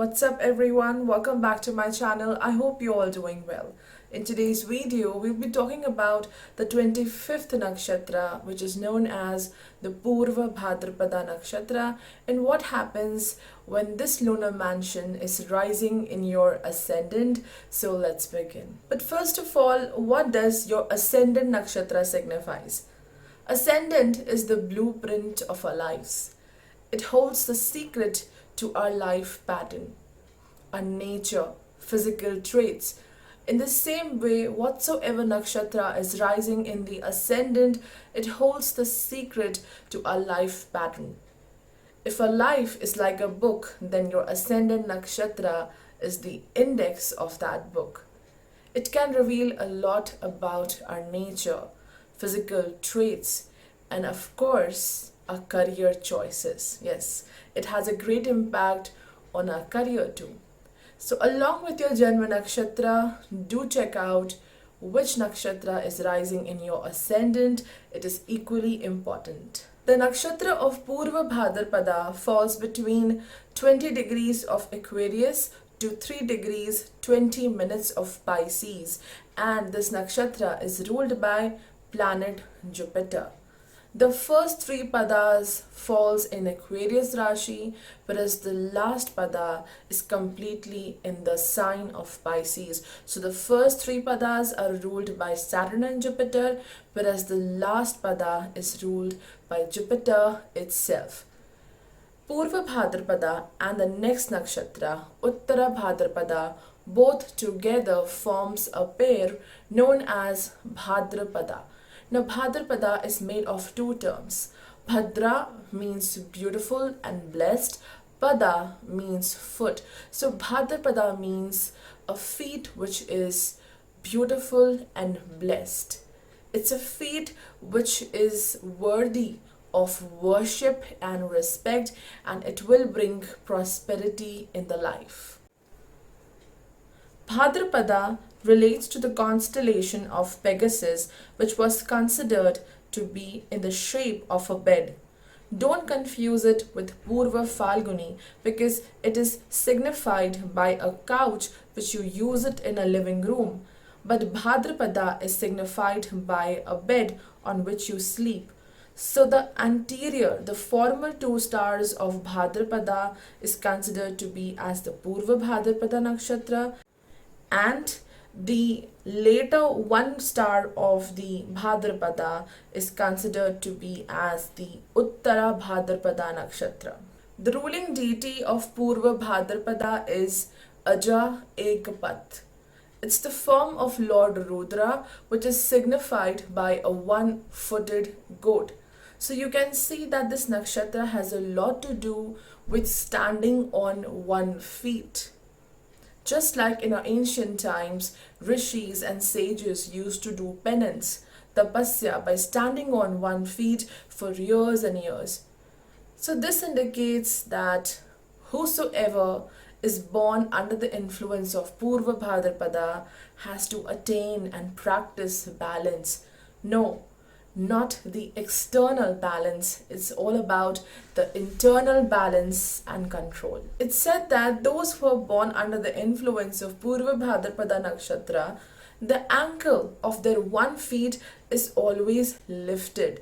What's up everyone? Welcome back to my channel. I hope you're all doing well. In today's video, we'll be talking about the 25th nakshatra, which is known as the Purvabhadrapada Nakshatra, and what happens when this lunar mansion is rising in your ascendant. So let's begin. But first of all, what does your ascendant nakshatra signifies? Ascendant is the blueprint of our lives. It holds the secret to our life pattern, our nature, physical traits. In the same way, whatsoever nakshatra is rising in the ascendant, it holds the secret to our life pattern. If our life is like a book, then your ascendant nakshatra is the index of that book. It can reveal a lot about our nature, physical traits, and of course, our career choices. Yes, it has a great impact on our career too. So along with your Janma Nakshatra, do check out which Nakshatra is rising in your ascendant. It is equally important. The Nakshatra of Purvabhadrapada falls between 20 degrees of Aquarius to 3 degrees 20 minutes of Pisces, and this Nakshatra is ruled by planet Jupiter. The first 3 padas falls in Aquarius Rashi, whereas the last pada is completely in the sign of Pisces. So the first 3 padas are ruled by Saturn and Jupiter, whereas the last pada is ruled by Jupiter itself. Purva Bhadrapada and the next nakshatra, Uttara Bhadrapada, both together forms a pair known as Bhadrapada. Now, Bhadrapada is made of 2 terms. Bhadra means beautiful and blessed. Pada means foot. So, Bhadrapada means a feet which is beautiful and blessed. It's a feet which is worthy of worship and respect, and it will bring prosperity in the life. Bhadrapada relates to the constellation of Pegasus, which was considered to be in the shape of a bed. Don't confuse it with Purva Falguni, because it is signified by a couch which you use it in a living room. But Bhadrapada is signified by a bed on which you sleep. So the anterior, the former 2 stars of Bhadrapada is considered to be as the Purva Bhadrapada Nakshatra, and the later 1 star of the Bhadrapada is considered to be as the Uttara Bhadrapada Nakshatra. The ruling deity of Purva Bhadrapada is Aja Ekapath. It's the form of Lord Rudra, which is signified by a 1-footed goat. So you can see that this nakshatra has a lot to do with standing on 1 feet. Just like in our ancient times, rishis and sages used to do penance, tapasya, by standing on 1 feet for years and years. So this indicates that whosoever is born under the influence of Purva Bhadrapada has to attain and practice balance. No, not the external balance. It's all about the internal balance and control. It's said that those who are born under the influence of Purva Bhadrapada Nakshatra, the ankle of their 1 feet is always lifted.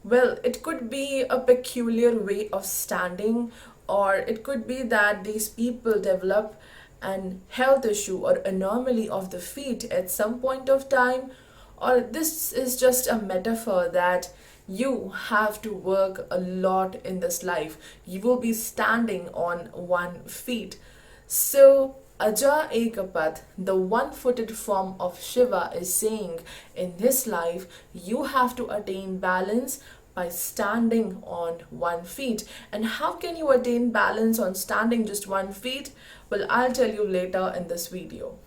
Well, it could be a peculiar way of standing, or it could be that these people develop an health issue or anomaly of the feet at some point of time, or this is just a metaphor that you have to work a lot in this life. You will be standing on 1 feet. So Aja Ekapath, the 1-footed form of Shiva, is saying in this life you have to attain balance by standing on 1 feet. And how can you attain balance on standing just 1 feet? Well, I'll tell you later in this video.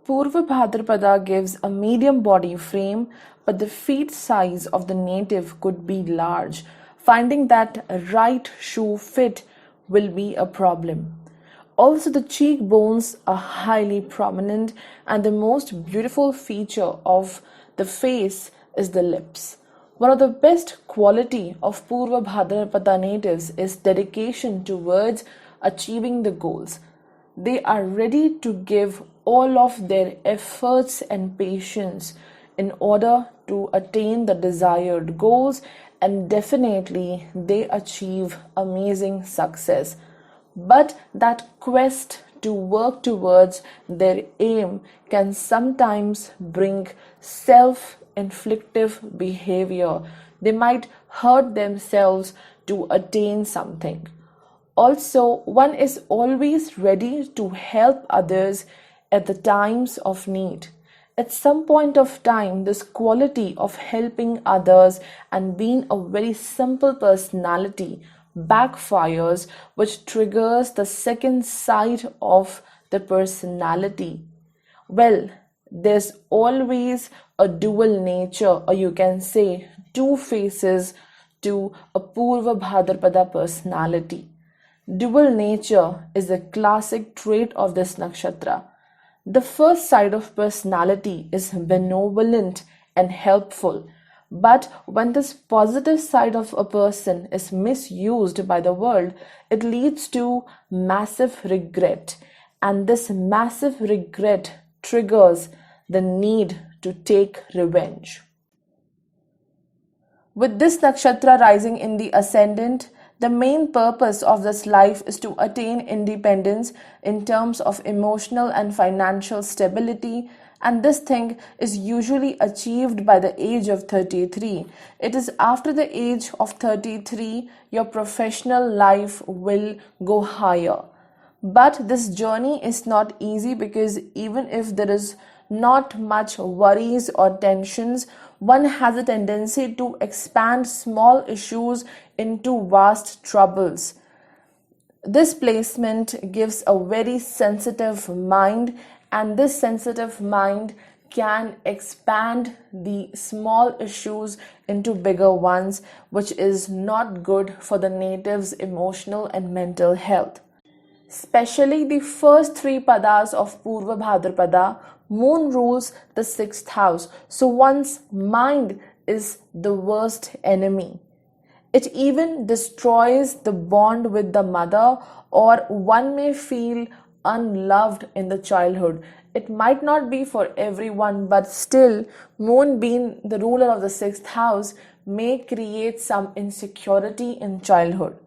Purva Bhadrapada gives a medium body frame, but the feet size of the native could be large. Finding that a right shoe fit will be a problem. Also, the cheekbones are highly prominent, and the most beautiful feature of the face is the lips. One of the best quality of Purva Bhadrapada natives is dedication towards achieving the goals. They are ready to give all of their efforts and patience in order to attain the desired goals, and definitely they achieve amazing success. But that quest to work towards their aim can sometimes bring self inflictive behavior. They might hurt themselves to attain something. Also, one is always ready to help others at the times of need. At some point of time, this quality of helping others and being a very simple personality backfires, which triggers the second side of the personality. Well, there's always a dual nature, or you can say two faces to a Purva Bhadrapada personality. Dual nature is a classic trait of this nakshatra. The first side of personality is benevolent and helpful, but when this positive side of a person is misused by the world, it leads to massive regret, and this massive regret triggers the need to take revenge. With this nakshatra rising in the ascendant, the main purpose of this life is to attain independence in terms of emotional and financial stability, and this thing is usually achieved by the age of 33. It is after the age of 33 your professional life will go higher. But this journey is not easy, because even if there is not much worries or tensions, one has a tendency to expand small issues into vast troubles. This placement gives a very sensitive mind, and this sensitive mind can expand the small issues into bigger ones, which is not good for the native's emotional and mental health. Especially the first three padas of Purva Bhadrapada, moon rules the sixth house. So one's mind is the worst enemy. It even destroys the bond with the mother, or one may feel unloved in the childhood. It might not be for everyone, but still, moon being the ruler of the sixth house may create some insecurity in childhood.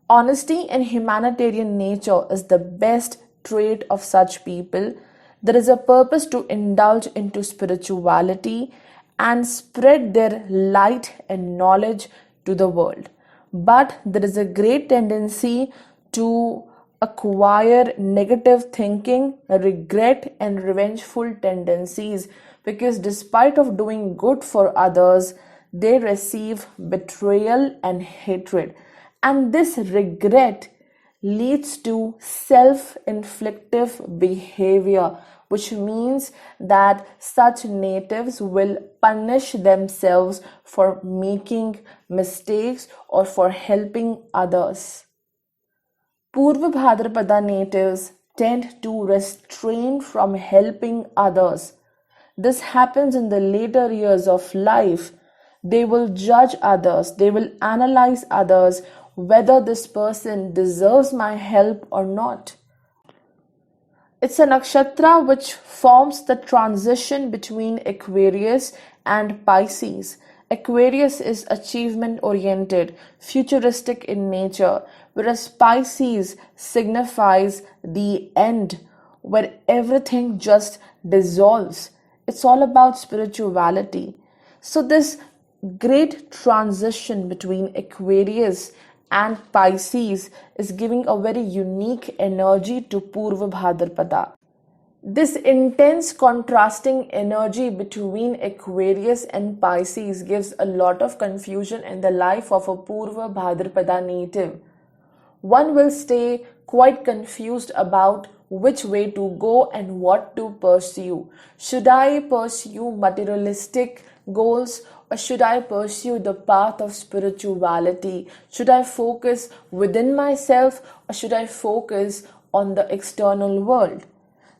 Honesty and humanitarian nature is the best trait of such people. There is a purpose to indulge into spirituality and spread their light and knowledge to the world. But there is a great tendency to acquire negative thinking, regret, and revengeful tendencies, because despite of doing good for others, they receive betrayal and hatred. And this regret leads to self-inflictive behavior, which means that such natives will punish themselves for making mistakes or for helping others. Purva Bhadrapada natives tend to restrain from helping others. This happens in the later years of life. They will judge others, they will analyze others, whether this person deserves my help or not. It's a nakshatra which forms the transition between Aquarius and Pisces. Aquarius is achievement oriented, futuristic in nature, whereas Pisces signifies the end, where everything just dissolves. It's all about spirituality. So, this great transition between Aquarius and Pisces is giving a very unique energy to Purva Bhadrapada. This intense contrasting energy between Aquarius and Pisces gives a lot of confusion in the life of a Purva Bhadrapada native. One will stay quite confused about which way to go and what to pursue. Should I pursue materialistic goals, or should I pursue the path of spirituality? Should I focus within myself, or should I focus on the external world?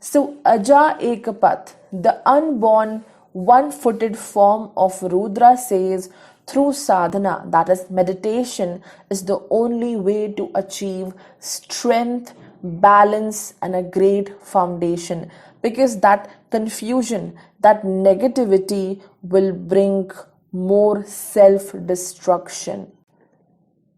So, Aja Ekapath, the unborn one-footed form of Rudra, says, through sadhana, that is meditation, is the only way to achieve strength, balance, and a great foundation. Because that confusion, that negativity will bring more self destruction.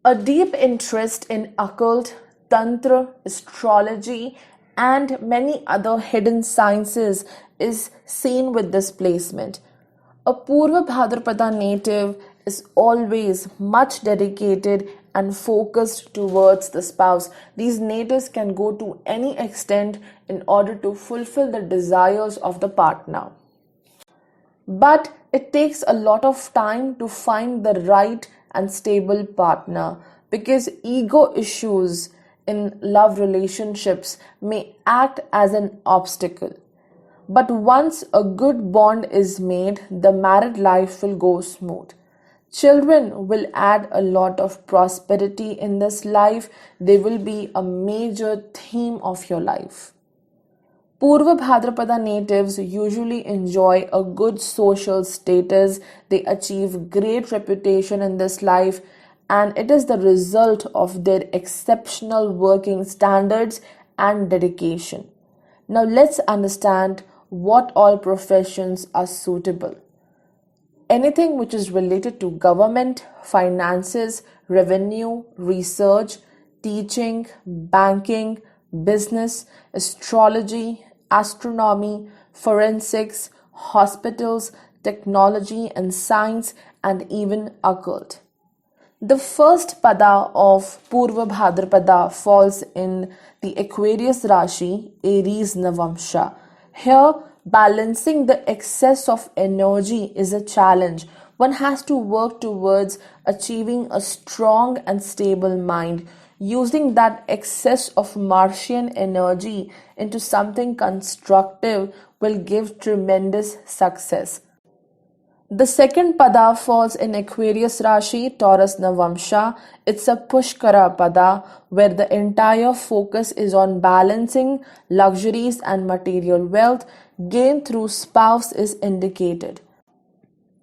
A deep interest in occult, tantra, astrology, and many other hidden sciences is seen with this placement. A Purva Bhadrapada native is always much dedicated and focused towards the spouse. These natives can go to any extent in order to fulfill the desires of the partner. But it takes a lot of time to find the right and stable partner, because ego issues in love relationships may act as an obstacle. But once a good bond is made, the married life will go smooth. Children will add a lot of prosperity in this life. They will be a major theme of your life. Purva Bhadrapada natives usually enjoy a good social status. They achieve great reputation in this life, and it is the result of their exceptional working standards and dedication. Now let's understand what all professions are suitable. Anything which is related to government, finances, revenue, research, teaching, banking, business, astrology, astronomy, forensics, hospitals, technology and science, and even occult. The first pada of Purva Bhadrapada falls in the Aquarius Rashi, Aries Navamsha. Here, balancing the excess of energy is a challenge. One has to work towards achieving a strong and stable mind. Using that excess of Martian energy into something constructive will give tremendous success. The second pada falls in Aquarius Rashi, Taurus Navamsha. It's a Pushkara pada where the entire focus is on balancing luxuries and material wealth. Gain through spouse is indicated.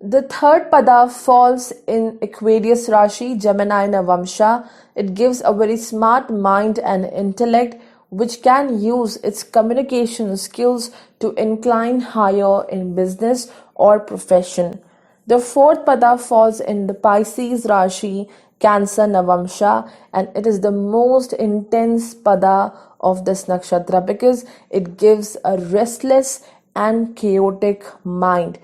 The third pada falls in Aquarius Rashi, Gemini Navamsha. It gives a very smart mind and intellect which can use its communication skills to incline higher in business or profession. The fourth pada falls in the Pisces Rashi, Cancer Navamsha, and it is the most intense pada of this nakshatra because it gives a restless and chaotic mind.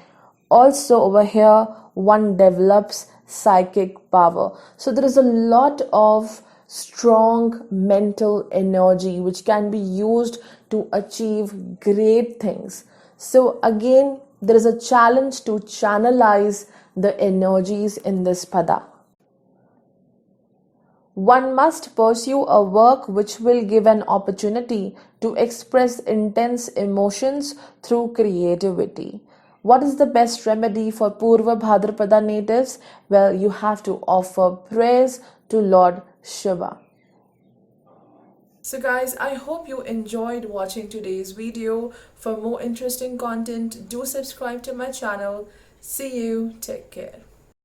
Also over here one develops psychic power. So there is a lot of strong mental energy which can be used to achieve great things. So again, there is a challenge to channelize the energies in this pada. One must pursue a work which will give an opportunity to express intense emotions through creativity. What is the best remedy for Purva Bhadrapada natives? Well, you have to offer prayers to Lord Shiva. So guys, I hope you enjoyed watching today's video. For more interesting content, do subscribe to my channel. See you. Take care.